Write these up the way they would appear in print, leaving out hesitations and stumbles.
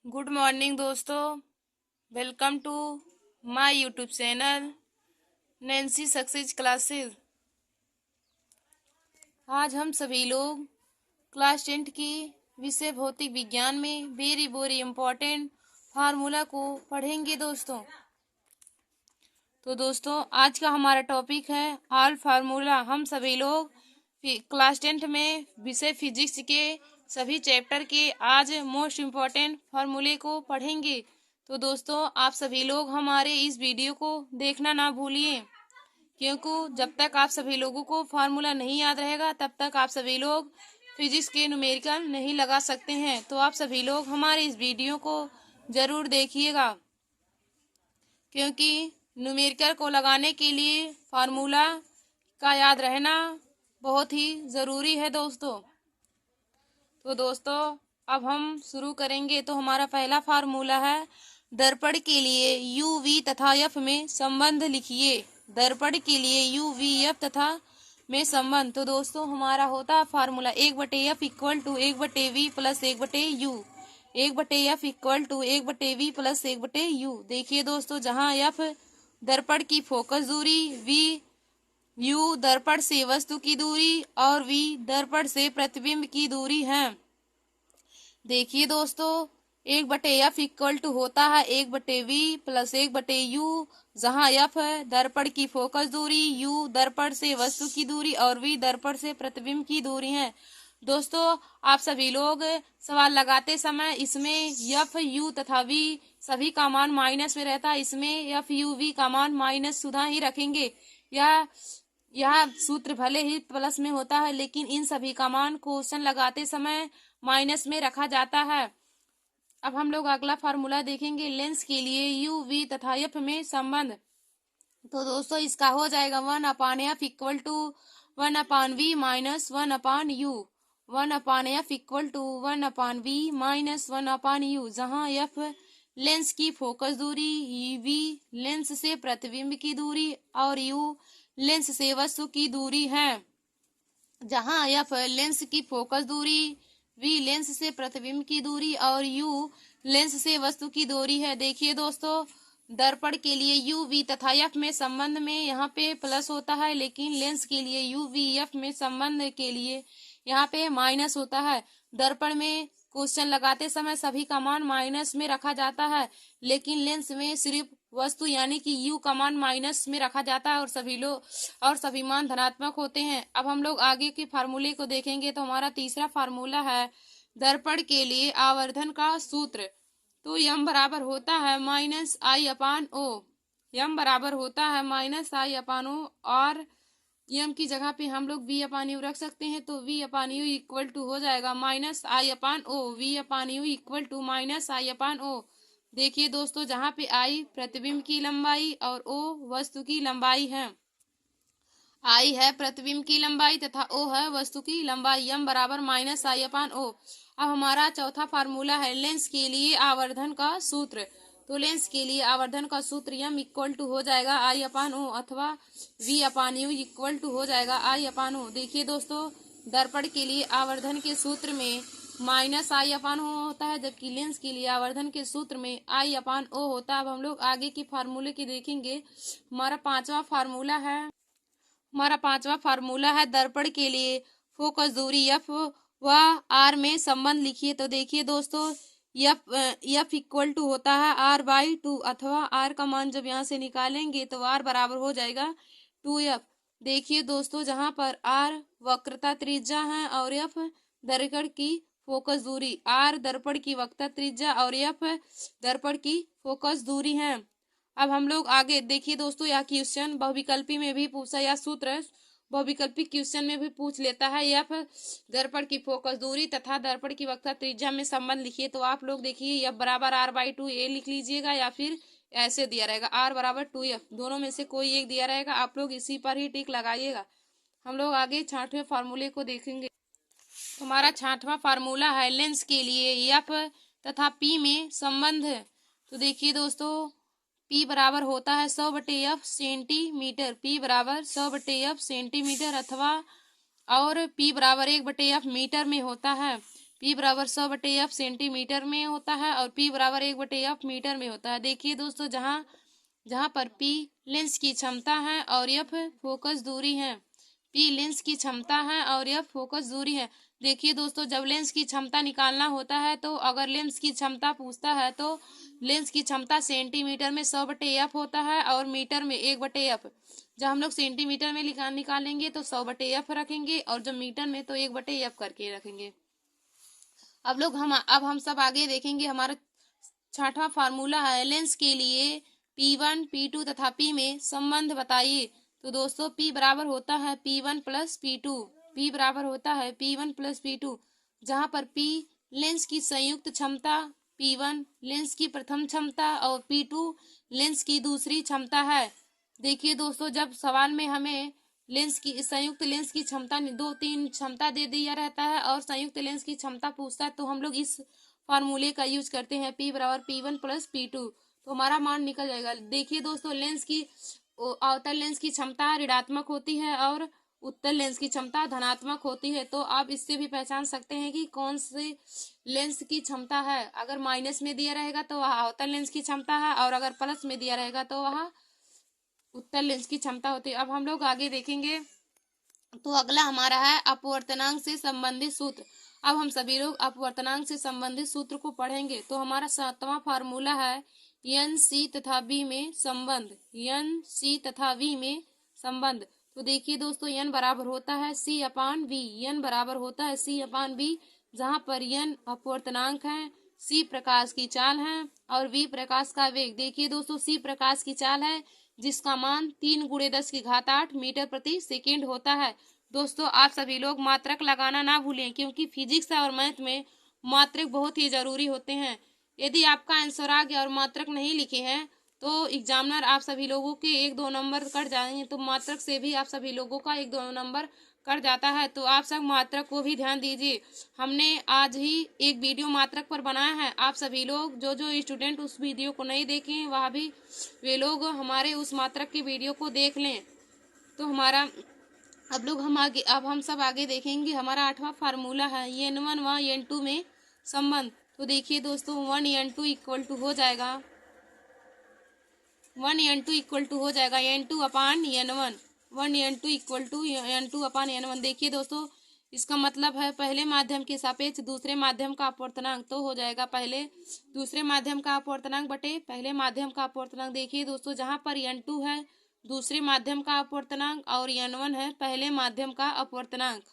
Good morning दोस्तों। Welcome to my YouTube channel Nancy Success Classes. आज हम सभी लोग क्लास 10 की विषय भौतिक विज्ञान में वेरी इम्पोर्टेंट फार्मूला को पढ़ेंगे दोस्तों। तो दोस्तों आज का हमारा टॉपिक है ऑल फार्मूला। हम सभी लोग क्लास 10 में विषय फिजिक्स के सभी चैप्टर के आज मोस्ट इम्पॉर्टेंट फार्मूले को पढ़ेंगे। तो दोस्तों आप सभी लोग हमारे इस वीडियो को देखना ना भूलिए, क्योंकि जब तक आप सभी लोगों को फार्मूला नहीं याद रहेगा तब तक आप सभी लोग फिजिक्स के न्यूमेरिकल नहीं लगा सकते हैं। तो आप सभी लोग हमारे इस वीडियो को ज़रूर देखिएगा, क्योंकि न्यूमेरिकल को लगाने के लिए फार्मूला का याद रहना बहुत ही ज़रूरी है दोस्तों। तो दोस्तों अब हम शुरू करेंगे। तो हमारा पहला फार्मूला है दर्पण के लिए यू वी तथा एफ में संबंध लिखिए। दर्पण के लिए यू वी एफ तथा में संबंध। तो दोस्तों हमारा होता है formula 1/f equal to 1/v plus 1/u। 1/f equal to 1/v plus 1/u। देखिए दोस्तों, जहाँ एफ दर्पण की फोकस दूरी, वी यू दर्पण से वस्तु की दूरी और वी दर्पण से प्रतिबिंब की दूरी है। देखिए दोस्तों, 1/f इक्वल टू होता है 1/v प्लस 1/u, जहाँ f है दर्पण की फोकस दूरी, u दर्पण से वस्तु की दूरी और v दर्पण से प्रतिबिंब की दूरी है। दोस्तों आप सभी लोग सवाल लगाते समय इसमें f u तथा v सभी का मान माइनस में रहता है। इसमें f u v का मान माइनस सुधा ही रखेंगे। यह सूत्र भले ही प्लस में होता है, लेकिन इन सभी का मान क्वेश्चन लगाते समय माइनस में रखा जाता है। अब हम लोग अगला फार्मूला देखेंगे लेंस के लिए यू वी तथा एफ में संबंध। तो दोस्तों इसका हो जाएगा 1/f equal to 1/v minus 1/u। 1/f equal to 1/v minus 1/u, जहाँ एफ लेंस की फोकस दूरी, वी लेंस से प्रतिबिंब की दूरी और यू लेंस से वस्तु की दूरी है। जहाँ एफ लेंस की फोकस दूरी, वी लेंस से प्रतिबिंब की दूरी और यू लेंस से वस्तु की दूरी है। देखिए दोस्तों, दर्पण के लिए यू वी तथा एफ में संबंध में यहाँ पे प्लस होता है, लेकिन लेंस के लिए यू वी एफ में संबंध के लिए यहाँ पे माइनस होता है। दर्पण में क्वेश्चन लगाते समय सभी का मान माइनस में रखा जाता है, लेकिन लेंस में सिर्फ वस्तु यानी कि u का मान माइनस में रखा जाता है और सभी मान धनात्मक होते हैं। अब हम लोग आगे के फार्मूले को देखेंगे। तो हमारा तीसरा फार्मूला है दर्पण के लिए आवर्धन का सूत्र। तो यम बराबर होता है -i/o। यम बराबर होता है -i/o और यम की जगह पे हम लोग v/u रख सकते हैं। तो v/u इक्वल टू हो जाएगा -i/o। v/u equal to -i/o। देखिए दोस्तों, जहाँ पे i प्रतिबिंब की लंबाई और o वस्तु की लंबाई है। i है प्रतिबिंब की लंबाई तथा o है वस्तु की लंबाई। m बराबर -i/o। अब हमारा चौथा फार्मूला है लेंस के लिए आवर्धन का सूत्र। तो लेंस के लिए आवर्धन का सूत्र m इक्वल टू हो जाएगा i/o अथवा v/u इक्वल टू हो जाएगा i/o। देखिए दोस्तों, दर्पण के लिए आवर्धन के सूत्र में -i/o होता है, जबकि लेंस के लिए आवर्धन के सूत्र में i/o होता है। अब हम लोग आगे के फार्मूले के देखेंगे। हमारा पांचवा फार्मूला है दर्पण के लिए फोकस दूरी f व r में संबंध लिखिए। तो देखिए दोस्तों, f इक्वल टू होता है r/2 अथवा r का मान जब यहाँ से निकालेंगे तो r बराबर हो जाएगा 2f। देखिए दोस्तों, जहाँ पर r वक्रता त्रिज्या है और f दर्पण की फोकस दूरी, r दर्पण की वक्रता त्रिज्या और f दर्पण की फोकस दूरी है। अब हम लोग आगे देखिए दोस्तों, यह क्वेश्चन बहुविकल्पी में भी पूछा, या सूत्र बहुविकल्पी क्वेश्चन में भी पूछ लेता है। एफ दर्पण की फोकस दूरी तथा दर्पण की वक्रता त्रिज्या में संबंध लिखिए। तो आप लोग देखिए एफ बराबर r/2 a लिख लीजिएगा, या फिर ऐसे दिया रहेगा r बराबर 2f। दोनों में से कोई एक दिया रहेगा, आप लोग इसी पर ही टिक लगाइएगा। हम लोग आगे छठवें फार्मूले को देखेंगे। हमारा छठवां फार्मूला है लेंस के लिए एफ तथा पी में संबंध। तो देखिए दोस्तों, P बराबर होता है 100/f सेंटीमीटर। P बराबर 100/f सेंटीमीटर अथवा और P बराबर 1/f मीटर में होता है। P बराबर 100/F सेंटीमीटर में होता है और P बराबर 1/F मीटर में होता है। देखिए दोस्तों, जहाँ पर P लेंस की क्षमता है और F फोकस दूरी है। P लेंस की क्षमता है और F फोकस दूरी है। देखिए दोस्तों, जब लेंस की क्षमता निकालना होता है तो अगर लेंस की क्षमता पूछता है तो लेंस की क्षमता सेंटीमीटर में 100/F होता है और मीटर में 1/F। जब हम लोग सेंटीमीटर में निकालेंगे तो 100/F रखेंगे और जब मीटर में तो 1/F करके रखेंगे। अब हम सब आगे देखेंगे। हमारा 6वां फार्मूला है लेंस के लिए P1, P2 तथा P में संबंध बताइए। तो दोस्तों, P बराबर होता है P1 प्लस P2। P बराबर होता है P1 प्लस P2, जहाँ पर P लेंस की संयुक्त क्षमता, P1 लेंस की प्रथम क्षमता और P2 लेंस की दूसरी क्षमता है। देखिए दोस्तों, जब सवाल में हमें संयुक्त लेंस की क्षमता 2-3 क्षमता दे दिया रहता है और संयुक्त लेंस की क्षमता पूछता है तो हम लोग इस फार्मूले का यूज करते हैं, P बराबर P1 प्लस P2, तो हमारा मान निकल जाएगा। देखिए दोस्तों, अवतल लेंस की क्षमता ऋणात्मक होती है और उत्तल लेंस की क्षमता धनात्मक होती है। तो आप इससे भी पहचान सकते हैं कि कौन से लेंस की क्षमता है। अगर माइनस में दिया रहेगा तो वह अवतल लेंस की क्षमता है और अगर प्लस में दिया रहेगा तो वह उत्तल लेंस की क्षमता होती है। अब हम लोग आगे देखेंगे। तो अगला हमारा है अपवर्तनांक से संबंधित सूत्र। अब हम सभी लोग अपवर्तनांक से संबंधित सूत्र को पढ़ेंगे। तो हमारा 7वां फार्मूला है एन सी तथा बी में संबंध। एन सी तथा वी में संबंध। तो देखिए दोस्तों, एन बराबर होता है C/V। एन बराबर होता है C/V, जहाँ पर एन अपवर्तनांक है, सी प्रकाश की चाल है और वी प्रकाश का वेग। देखिए दोस्तों, सी प्रकाश की चाल है जिसका मान 3 × 10⁸ मीटर प्रति सेकेंड होता है। दोस्तों, आप सभी लोग मात्रक लगाना ना भूलें, क्योंकि फिजिक्स और मैथ में मात्रक बहुत ही जरूरी होते हैं। यदि आपका आंसर आ गया और मात्रक नहीं लिखे हैं तो एग्जामिनर आप सभी लोगों के 1-2 नंबर कट जाएंगे। तो मात्रक से भी आप सभी लोगों का 1-2 नंबर कट जाता है। तो आप सब मात्रक को भी ध्यान दीजिए। हमने आज ही एक वीडियो मात्रक पर बनाया है। आप सभी लोग जो स्टूडेंट उस वीडियो को नहीं देखें वह भी वे लोग हमारे उस मात्रक की वीडियो को देख लें। तो अब हम सब आगे देखेंगे। हमारा 8वां फार्मूला है N1 व N2 में संबंध। तो देखिए दोस्तों, 1N2 इक्वल टू हो जाएगा 1N2 इक्वल टू हो जाएगा N2/N1। 1N2 equal to N2/N1। देखिए दोस्तों, इसका मतलब है पहले माध्यम के सापेक्ष दूसरे माध्यम का अपवर्तनांक। तो हो जाएगा दूसरे माध्यम का अपवर्तनांक बटे पहले माध्यम का अपवर्तनांक। देखिए दोस्तों, जहाँ पर N2 है दूसरे माध्यम का अपवर्तनांक और N1 है पहले माध्यम का अपवर्तनांक।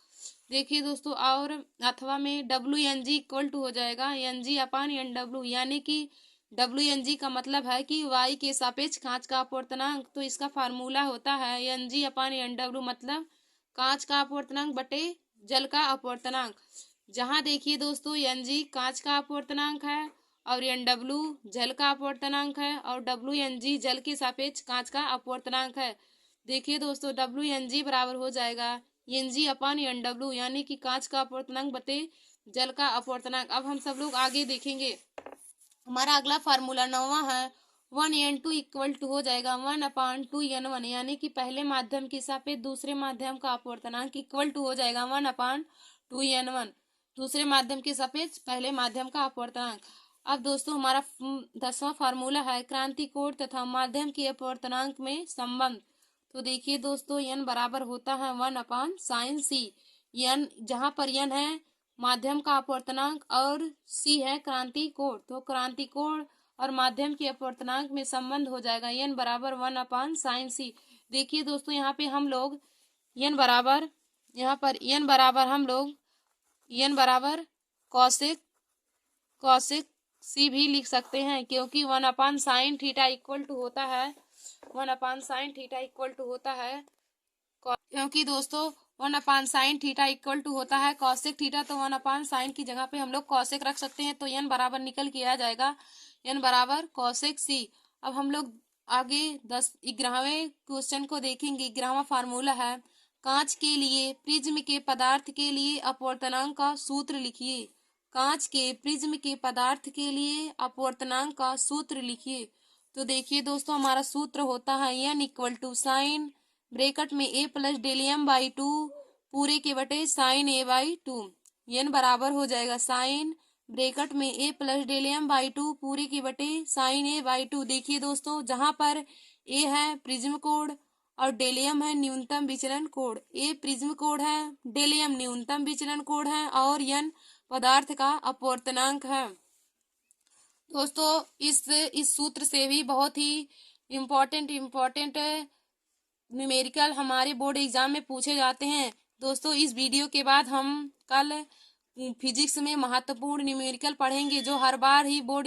देखिए दोस्तों, और अथवा में WNG इक्वल टू हो जाएगा NG/NW, यानी कि WNG का मतलब है कि y के सापेक्ष कांच का अपवर्तनांक। तो इसका फार्मूला होता है NG/NW, मतलब कांच का अपवर्तनांक बटे जल का अपवर्तनांक। जहां देखिए दोस्तों, NG कांच का अपवर्तनांक है और NW जल का अपवर्तनांक है और WNG जल के सापेक्ष कांच का अपवर्तनांक है। देखिए दोस्तों, WNG बराबर हो जाएगा NG/NW, यानी कि कांच का अपवर्तनांक बटे जल का अपवर्तनांक। अब हम सब लोग आगे देखेंगे। हमारा अगला फार्मूला 9वां है 1N2 इक्वल टू हो जाएगा 1/2N1, यानी कि पहले माध्यम के सापेक्ष दूसरे माध्यम का अपवर्तनांक इक्वल टू हो जाएगा 1/2N1। दूसरे माध्यम के सापेक्ष पहले माध्यम का अपवर्तनांक। अब दोस्तों, हमारा 10वां फार्मूला है क्रांति कोण तथा माध्यम के अपवर्तनांक में संबंध। तो देखिए दोस्तों, n बराबर होता है 1/sin c। n जहाँ पर n है माध्यम का अपवर्तनांक और c है क्रांति कोण। तो क्रांति कोण और माध्यम के अपवर्तनांक में संबंध हो जाएगा n बराबर 1/sin c। देखिए दोस्तों, यहाँ पे हम लोग n बराबर कॉसेक c भी लिख सकते हैं, क्योंकि 1/sin थीटा इक्वल टू होता है 1/sin थीटा इक्वल टू होता है क्योंकि दोस्तों 1/sin थीटा इक्वल टू होता है कॉसेक थीटा। तो 1/sin की जगह पे हम लोग कॉसेक रख सकते हैं। तो n बराबर निकल के आ जाएगा n बराबर कॉसेक c। अब हम लोग आगे 11वें क्वेश्चन को देखेंगे। 11वां फार्मूला है कांच के लिए प्रिज्म के पदार्थ के लिए अपवर्तनांक का सूत्र लिखिए। कांच के प्रिज्म के पदार्थ के लिए अपवर्तनांक का सूत्र लिखिए। तो देखिए दोस्तों, हमारा सूत्र होता है n equal to sine bracket में a + Δm/2 पूरे के बटे sin a/2। n बराबर हो जाएगा साइन ब्रैकेट में a plus del m by 2 पूरे के बटे साइन a बाई 2। देखिए दोस्तों, जहां पर a है प्रिज्म कोण और डेल m है न्यूनतम विचलन कोण। a प्रिज्म कोण है, डेल m न्यूनतम विचलन कोण है और n पदार्थ का अपवर्तनांक है। दोस्तों, इस सूत्र से भी बहुत ही इम्पोर्टेंट न्यूमेरिकल हमारे बोर्ड एग्जाम में पूछे जाते हैं। दोस्तों, इस वीडियो के बाद हम कल फिजिक्स में महत्वपूर्ण न्यूमेरिकल पढ़ेंगे जो हर बार ही बोर्ड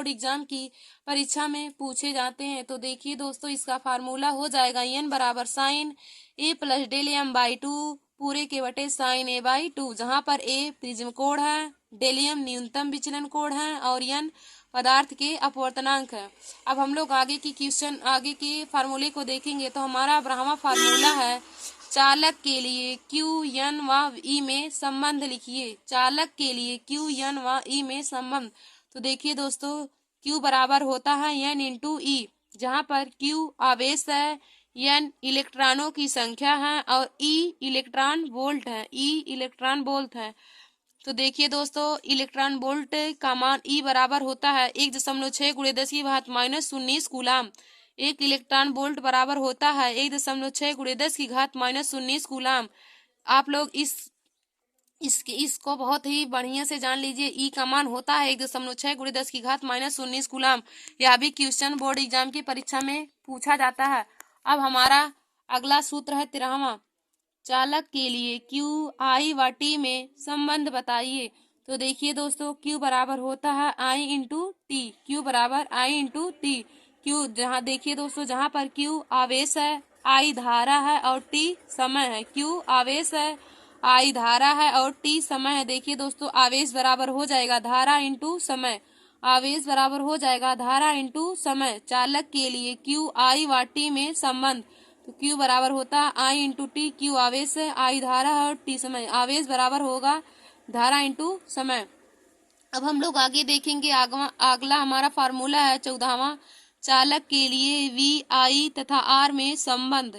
एग्जाम की परीक्षा में पूछे जाते हैं। तो देखिए दोस्तों, इसका फार्मूला हो जाएगा n बराबर sine a plus del m by 2 पूरे के बटे साइन a बाई 2, जहां पर a प्रिज्म कोण है, डेल m न्यूनतम विचलन कोण है और n पदार्थ के अपवर्तनांक है। अब हम लोग आगे के फार्मूले को देखेंगे। तो हमारा 11वां फार्मूला है चालक के लिए Q N व E में संबंध लिखिए। चालक के लिए Q N व E में संबंध। तो देखिए दोस्तों, Q बराबर होता है N इंटू E, जहाँ पर Q आवेश है, N इलेक्ट्रॉनों की संख्या है और E इलेक्ट्रॉन वोल्ट है। तो देखिए दोस्तों, इलेक्ट्रॉन वोल्ट का मान E बराबर होता है 1.6 × 10⁻⁻19 कूलाम। एक इलेक्ट्रॉन वोल्ट बराबर होता है 1.6 × 10⁻⁻19 कूलाम। आप लोग इसको बहुत ही बढ़िया से जान लीजिए। ई का मान होता है 1.6 × 10⁻⁻19 कूलाम। यह भी क्वेश्चन बोर्ड एग्जाम की परीक्षा में पूछा जाता है। अब हमारा अगला सूत्र है 13वां, चालक के लिए Q I व T में संबंध बताइए। तो देखिए दोस्तों, Q बराबर होता है I इंटू टी। Q बराबर I इंटू टी। Q देखिए दोस्तों, जहाँ पर Q आवेश है, I धारा है और T समय है। Q आवेश है, I धारा है और T समय है। देखिए दोस्तों, आवेश बराबर हो जाएगा धारा इंटू समय। आवेश बराबर हो जाएगा धारा इंटू समय। चालक के लिए Q I व T में संबंध। तो Q बराबर होता है I इंटू टी। Q आवेश है, I धारा है और T समय। आवेश बराबर होगा धारा इंटू समय। अब हम लोग आगे देखेंगे। अगला हमारा फार्मूला है 14वां, चालक के लिए V I तथा R में संबंध।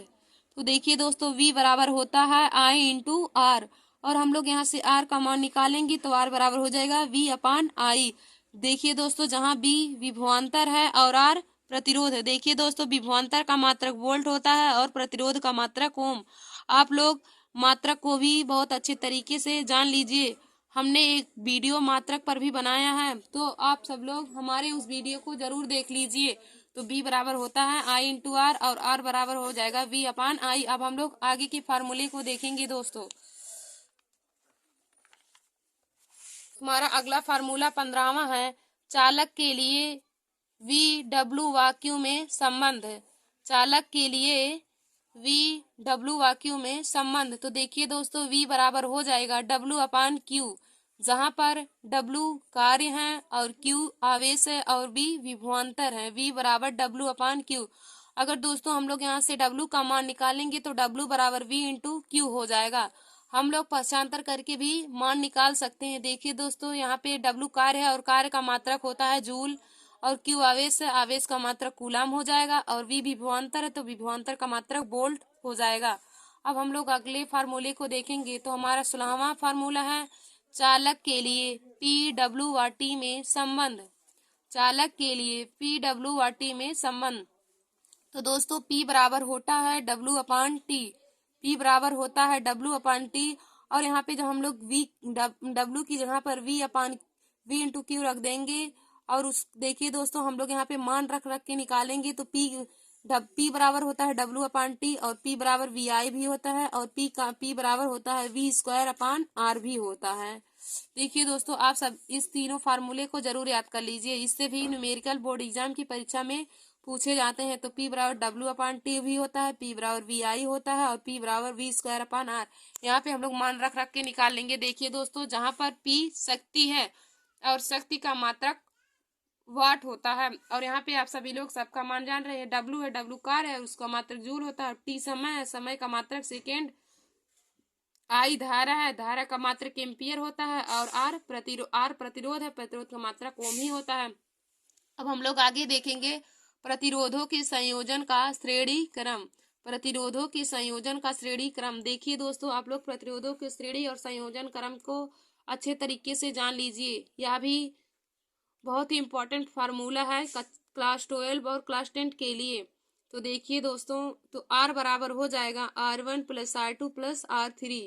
तो देखिए दोस्तों, V बराबर होता है I इंटू R और हम लोग यहाँ से R का मान निकालेंगे तो R बराबर हो जाएगा V अपान I। देखिए दोस्तों, जहाँ B विभवांतर है और R प्रतिरोध है। देखिए दोस्तों, विभवांतर का मात्रक वोल्ट होता है और प्रतिरोध का मात्रक ओम। आप लोग मात्रक को भी बहुत अच्छे तरीके से जान लीजिए। हमने एक वीडियो मात्रक पर भी बनाया है, तो आप सब लोग हमारे उस वीडियो को जरूर देख लीजिए। तो B बराबर होता है I इंटू R और R बराबर हो जाएगा V अपान I। अब हम लोग आगे के फार्मूले को देखेंगे दोस्तों। हमारा अगला फार्मूला 15वां है, चालक के लिए V W व Q में संबंध। चालक के लिए V W व Q में संबंध। तो देखिए दोस्तों, V बराबर हो जाएगा W अपान Q, जहाँ पर W कार्य है और Q आवेश है और V विभवांतर है। V बराबर W अपान Q। अगर दोस्तों हम लोग यहाँ से W का मान निकालेंगे तो W बराबर V इंटू Q हो जाएगा। हम लोग पक्षांतर करके भी मान निकाल सकते हैं। देखिए दोस्तों, यहाँ पे W कार्य है और कार्य का मात्रक होता है जूल और Q आवेश है, आवेश का मात्रक कूलाम हो जाएगा और V विभवांतर है तो विभवांतर का मात्रक वोल्ट हो जाएगा। अब हम लोग अगले फार्मूले को देखेंगे। तो हमारा 16वां फार्मूला है, चालक के लिए P W व T में संबंध। चालक के लिए P W व T में संबंध। तो दोस्तों, P बराबर होता है W अपान T। P बराबर होता है W अपान T और यहाँ पे जब हम लोग W की जगह पर V अपान V इंटू Q रख देंगे और उस देखिए दोस्तों, हम लोग यहाँ पे मान रख के निकालेंगे तो P बराबर होता है W अपान T और P बराबर VI भी होता है और P बराबर होता है V स्क्वायर अपान R भी होता है। देखिए दोस्तों, आप सब इस तीनों फार्मूले को जरूर याद कर लीजिए। इससे भी न्यूमेरिकल बोर्ड एग्जाम की परीक्षा में पूछे जाते हैं। तो P बराबर W अपान T भी होता है, P बराबर VI होता है और P बराबर V स्क्वायर अपान R। यहाँ पे हम लोग मान रख के निकाल लेंगे। देखिए दोस्तों, जहाँ पर P शक्ति है और शक्ति का मात्रक वाट होता है और यहाँ पे आप सभी लोग सबका मान जान रहे हैं। W है, W कार्य है, उसका मात्रक जूल होता है। T समय है, समय का मात्रक सेकेंड। I धारा है, धारा का मात्रक एम्पियर होता है और R प्रतिरोध है, प्रतिरोध का मात्रक ओम ही होता है। अब हम लोग आगे देखेंगे प्रतिरोधों के संयोजन का श्रेणी क्रम। प्रतिरोधों के संयोजन का श्रेणी क्रम। देखिए दोस्तों, आप लोग प्रतिरोधों के श्रेणी और संयोजन क्रम को अच्छे तरीके से जान लीजिए। यह भी बहुत ही इम्पोर्टेंट फार्मूला है क्लास 12 और क्लास 10 के लिए। तो देखिए दोस्तों, तो R बराबर हो जाएगा R1 + R2 + R3।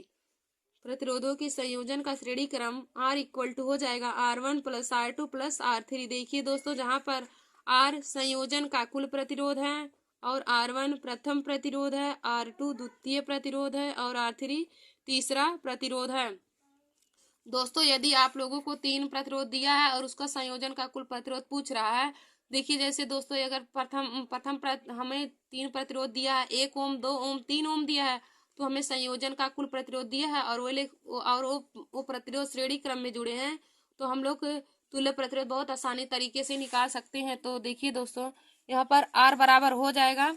प्रतिरोधों के संयोजन का श्रेणी क्रम R इक्वल टू हो जाएगा R1 + R2 + R3। देखिए दोस्तों, जहां पर R संयोजन का कुल प्रतिरोध है और R1 प्रथम प्रतिरोध है, R2 द्वितीय प्रतिरोध है और R3 तीसरा प्रतिरोध है। दोस्तों, यदि आप लोगों को 3 प्रतिरोध दिया है और उसका संयोजन का कुल प्रतिरोध पूछ रहा है, देखिए जैसे दोस्तों, अगर हमें 3 प्रतिरोध दिया है, 1 ओम, 2 ओम, 3 ओम दिया है, तो हमें संयोजन का कुल प्रतिरोध दिया है और वो प्रतिरोध श्रेणी क्रम में जुड़े हैं, तो हम लोग तुल्य प्रतिरोध बहुत आसानी तरीके से निकाल सकते हैं। तो देखिए दोस्तों, यहाँ पर R बराबर हो जाएगा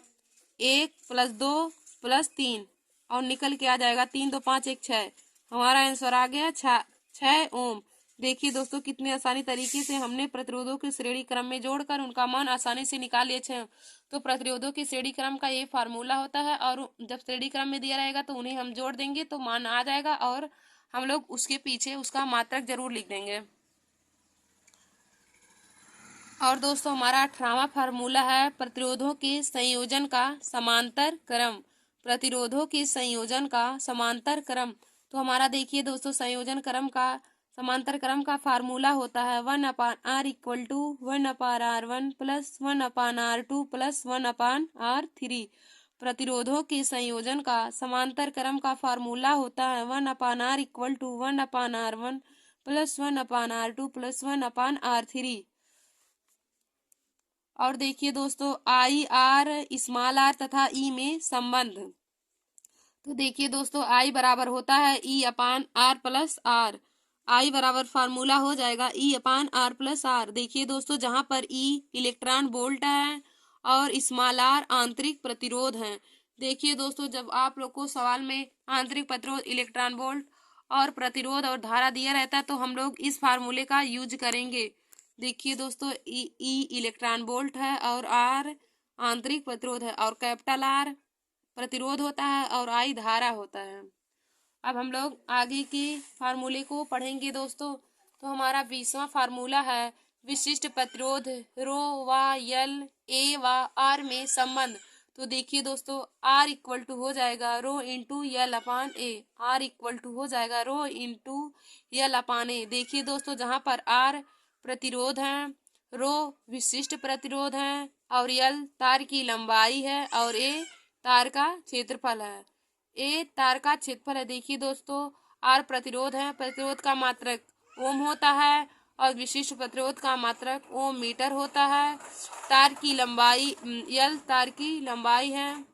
1 + 2 + 3 और निकल के आ जाएगा 3 2 5 1 6। हमारा आंसर आ गया 6 ओम। देखिए दोस्तों, कितने आसानी तरीके से हमने प्रतिरोधों के श्रेणी क्रम में जोड़कर उनका मान आसानी से निकाल लिया 6। तो प्रतिरोधों के श्रेणी क्रम का ये फार्मूला होता है और जब श्रेणी क्रम में दिया रहेगा तो उन्हें हम जोड़ देंगे तो मान आ जाएगा और हम लोग उसके पीछे उसका मात्रक जरूर लिख देंगे। और दोस्तों, हमारा 18वां फार्मूला है प्रतिरोधों के संयोजन का समांतर क्रम। प्रतिरोधों के संयोजन का समांतर क्रम। तो हमारा देखिए दोस्तों, संयोजन क्रम का समांतर क्रम का फार्मूला होता है 1/R equal to 1/R1 + 1/R2 + 1/R3। प्रतिरोधों के संयोजन का समांतर क्रम का फार्मूला होता है 1/R equal to 1/R1 + 1/R2 + 1/R3। और देखिए दोस्तों, आई आर, स्मॉल r तथा ई में संबंध। तो देखिए दोस्तों, आई बराबर होता है E/R + R। आई बराबर फार्मूला हो जाएगा E/R + R। देखिए दोस्तों, जहां पर E इलेक्ट्रॉन वोल्ट है और स्मॉल r आंतरिक प्रतिरोध है। देखिए दोस्तों, जब आप लोग को सवाल में आंतरिक प्रतिरोध, इलेक्ट्रॉन वोल्ट और प्रतिरोध और धारा दिया रहता है तो हम लोग इस फार्मूले का यूज करेंगे। देखिए दोस्तों, ई इलेक्ट्रॉन वोल्ट है और R आंतरिक प्रतिरोध है और कैपिटल R प्रतिरोध होता है और I धारा होता है। अब हम लोग आगे के फार्मूले को पढ़ेंगे दोस्तों। तो हमारा 20वां फार्मूला है विशिष्ट प्रतिरोध रो व L A व R में संबंध। तो देखिए दोस्तों, R इक्वल टू हो जाएगा rho into L/A। R equal to हो जाएगा रो इंटू L/A। देखिए दोस्तों, जहां पर R प्रतिरोध है, रो विशिष्ट प्रतिरोध है और L तार की लंबाई है और A तार का क्षेत्रफल है। A तार का क्षेत्रफल है। देखिए दोस्तों, R प्रतिरोध है, प्रतिरोध का मात्रक ओम होता है और विशिष्ट प्रतिरोध का मात्रक ओम मीटर होता है। तार की लंबाई L तार की लंबाई है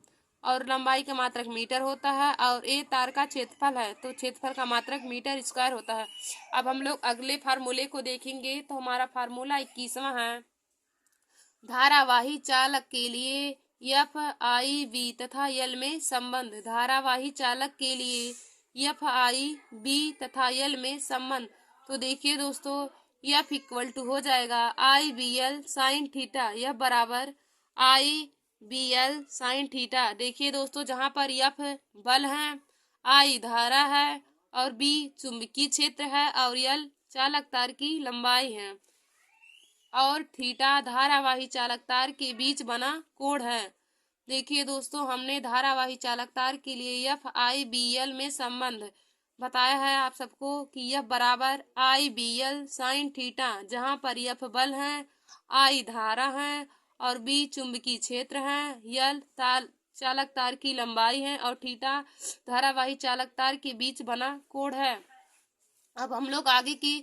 और लंबाई का मात्रक मीटर होता है और A तार का क्षेत्रफल है, तो क्षेत्रफल का मात्रक मीटर स्क्वायर होता है। अब हम लोग अगले फार्मूले को देखेंगे। तो हमारा फार्मूला 21वां है धारावाही चालक के लिए FIB तथा L में संबंध। धारावाही चालक के लिए FIB तथा L में संबंध। तो देखिए दोस्तों, F इक्वल टू हो जाएगा IBL साइन थीटा। F बराबर IBL साइन थीटा। देखिए दोस्तों, जहां पर F बल है, I धारा है और B चुंबकीय क्षेत्र है और L चालक तार की लंबाई है और थीटा धारावाही चालक तार के बीच बना कोण है। देखिए दोस्तों, हमने धारावाही चालक तार के लिए FIBL में संबंध बताया है आप सबको कि F बराबर IBL साइन थीटा, जहां पर F बल है, I धारा है और B चुंबकीय क्षेत्र है, L चालक तार की लंबाई है और थीटा धारावाही चालक तार के बीच बना कोण है। अब हम लोग आगे की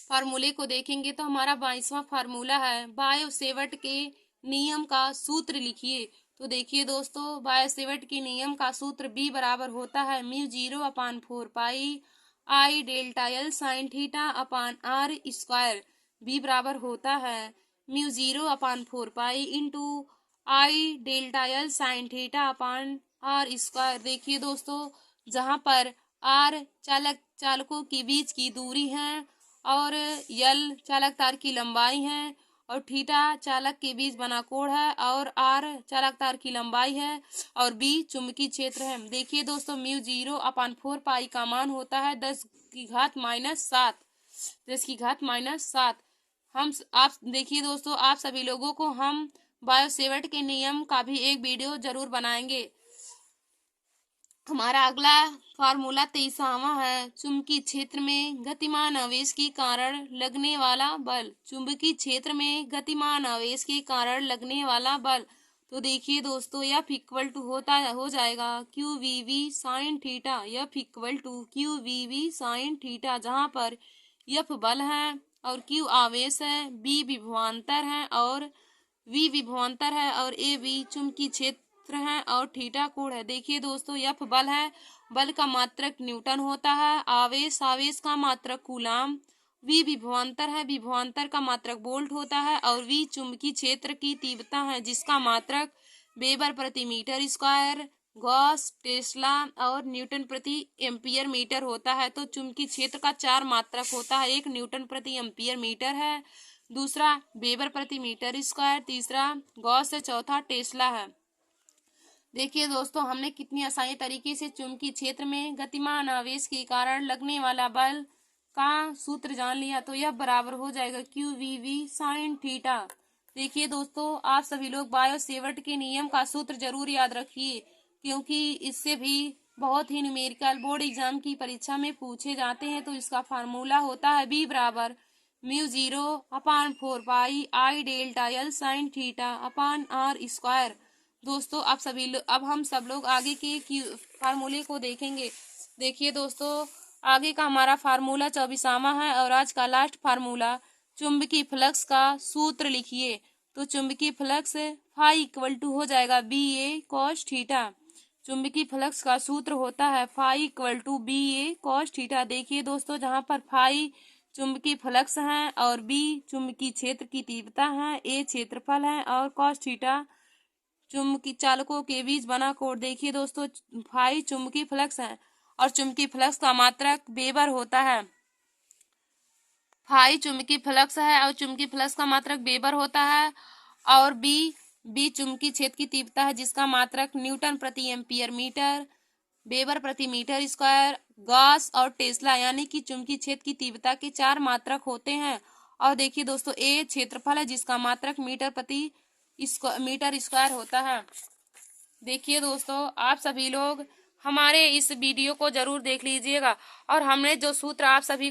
फार्मूले को देखेंगे। तो हमारा 22वां फार्मूला है बायो-सेवर्ट के नियम का सूत्र लिखिए। तो देखिए दोस्तों, बायो-सेवर्ट के नियम का सूत्र B बराबर होता है μ0/4 pi I delta L sine theta upon R square. B बराबर होता है μ0/4 pi into I delta L sine theta upon R square. देखिए दोस्तों, जहां पर R चालकों के बीच की दूरी है और L चालक तार की लंबाई है और थीटा चालक के बीच बना कोण है और आर चालक तार की लंबाई है और बी चुंबकीय क्षेत्र है। देखिए दोस्तों μ0/4 का मान होता है 10⁻⁻7। 10⁻⁻7। आप देखिए दोस्तों, आप सभी लोगों को हम बायो-सेवर्ट के नियम का भी एक वीडियो जरूर बनाएंगे। हमारा अगला फार्मूला 23वां है, चुंबकीय क्षेत्र में गतिमान आवेश के कारण लगने वाला बल। चुंबकीय क्षेत्र में गतिमान आवेश के कारण लगने वाला बल। तो देखिए दोस्तों, F इक्वल टू हो जाएगा QVV sine theta. F equal to QVV sine theta, जहाँ पर F बल है और Q आवेश है, B विभवांतर है और V विभवांतर है और AB चुंबकीय क्षेत्र है और थीटा कोण है। देखिए दोस्तों, F बल है, बल का मात्रक न्यूटन होता है। आवेश का मात्रक कूलाम। V विभवांतर है, विभवांतर का मात्रक वोल्ट होता है और V चुंबकीय क्षेत्र की तीव्रता है, जिसका मात्रक वेबर प्रति मीटर स्क्वायर, गॉस, टेस्ला और न्यूटन प्रति एम्पियर मीटर होता है। तो चुंबकीय क्षेत्र का 4 मात्रक होता है। एक न्यूटन प्रति एम्पियर मीटर है, दूसरा वेबर प्रति मीटर स्क्वायर, तीसरा गॉस है, चौथा टेस्ला है। देखिए दोस्तों, हमने कितनी आसानी तरीके से चुंबकीय क्षेत्र में गतिमान आवेश के कारण लगने वाला बल का सूत्र जान लिया। तो यह बराबर हो जाएगा QVV साइन थीटा। देखिए दोस्तों, आप सभी लोग बायो-सेवर्ट के नियम का सूत्र जरूर याद रखिए, क्योंकि इससे भी बहुत ही न्यूमेरिकल बोर्ड एग्जाम की परीक्षा में पूछे जाते हैं। तो इसका फार्मूला होता है B बराबर μ0/4 I delta L sine theta upon R square. दोस्तों, अब हम सब लोग आगे के फार्मूले को देखेंगे। देखिए दोस्तों, आगे का हमारा फार्मूला 24वां है और आज का लास्ट फार्मूला चुंबकीय फ्लक्स का सूत्र लिखिए। तो चुंबकीय फ्लक्स फाई इक्वल टू हो जाएगा BA cos थीटा। चुंबकीय फ्लक्स का सूत्र होता है phi equal to BA cos theta. देखिए दोस्तों, जहाँ पर फाई चुंबकीय फ्लक्स है और B चुंबकीय क्षेत्र की तीव्रता है, A क्षेत्रफल है और cos थीटा चुंबकीय चालकों के बीच बना कोण। देखिए दोस्तों, फाई चुंबकीय फ्लक्स है और चुंबकीय फ्लक्स का मात्रक वेबर होता है। फाई चुंबकीय फ्लक्स है और चुंबकीय फ्लक्स का मात्रक वेबर होता है और बी चुंबकीय क्षेत्र की तीव्रता है, जिसका मात्रक न्यूटन प्रति एम्पियर मीटर, वेबर प्रति मीटर स्क्वायर, गॉस और टेस्ला, यानी कि चुंबकीय क्षेत्र की तीव्रता के 4 मात्रक होते हैं। और देखिए दोस्तों, A क्षेत्रफल है, जिसका मात्रक मीटर स्क्वायर होता है। देखिए दोस्तों, आप सभी लोग हमारे इस वीडियो को जरूर देख लीजिएगा और हमने जो सूत्र आप सभी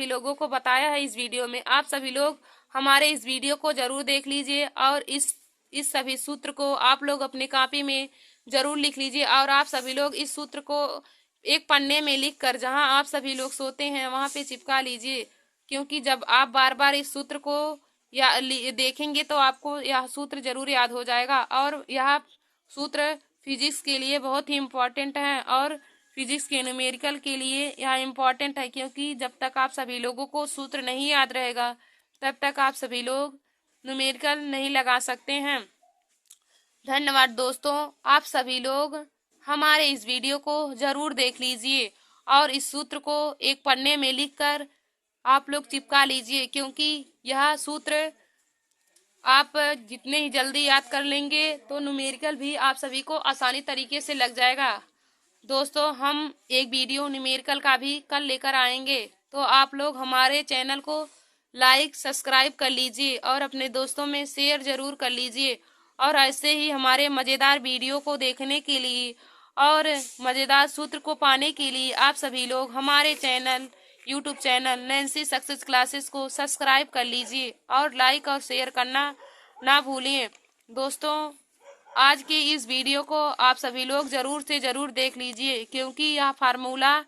लोगों को बताया है इस वीडियो में, आप सभी लोग हमारे इस वीडियो को जरूर देख लीजिए और इस सभी सूत्र को आप लोग अपने कॉपी में जरूर लिख लीजिए और आप सभी लोग इस सूत्र को एक पन्ने में लिख कर जहां आप सभी लोग सोते हैं वहां पे चिपका लीजिए, क्योंकि जब आप बार बार इस सूत्र को देखेंगे तो आपको यह सूत्र जरूर याद हो जाएगा। और यह सूत्र फिजिक्स के लिए बहुत ही इम्पोर्टेंट है और फिजिक्स के न्यूमेरिकल के लिए यह इम्पोर्टेंट है, क्योंकि जब तक आप सभी लोगों को सूत्र नहीं याद रहेगा तब तक आप सभी लोग न्यूमेरिकल नहीं लगा सकते हैं। धन्यवाद दोस्तों, आप सभी लोग हमारे इस वीडियो को जरूर देख लीजिए और इस सूत्र को एक पन्ने में लिखकर आप लोग चिपका लीजिए, क्योंकि यह सूत्र आप जितने ही जल्दी याद कर लेंगे तो न्यूमेरिकल भी आप सभी को आसानी तरीके से लग जाएगा। दोस्तों, हम एक वीडियो न्यूमेरिकल का भी कल लेकर आएंगे, तो आप लोग हमारे चैनल को लाइक सब्सक्राइब कर लीजिए और अपने दोस्तों में शेयर जरूर कर लीजिए। और ऐसे ही हमारे मज़ेदार वीडियो को देखने के लिए और मज़ेदार सूत्र को पाने के लिए आप सभी लोग हमारे YouTube channel Nancy Success classes को सब्सक्राइब कर लीजिए और लाइक और शेयर करना ना भूलिए। दोस्तों, आज के इस वीडियो को आप सभी लोग जरूर से जरूर देख लीजिए, क्योंकि यह फार्मूला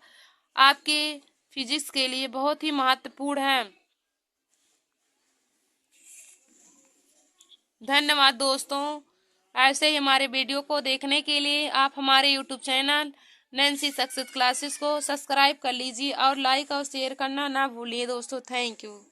आपके फिजिक्स के लिए बहुत ही महत्वपूर्ण है। धन्यवाद दोस्तों, ऐसे ही हमारे वीडियो को देखने के लिए आप हमारे YouTube channel Nancy Success classes को सब्सक्राइब कर लीजिए और लाइक और शेयर करना ना भूलिए दोस्तों। Thank you.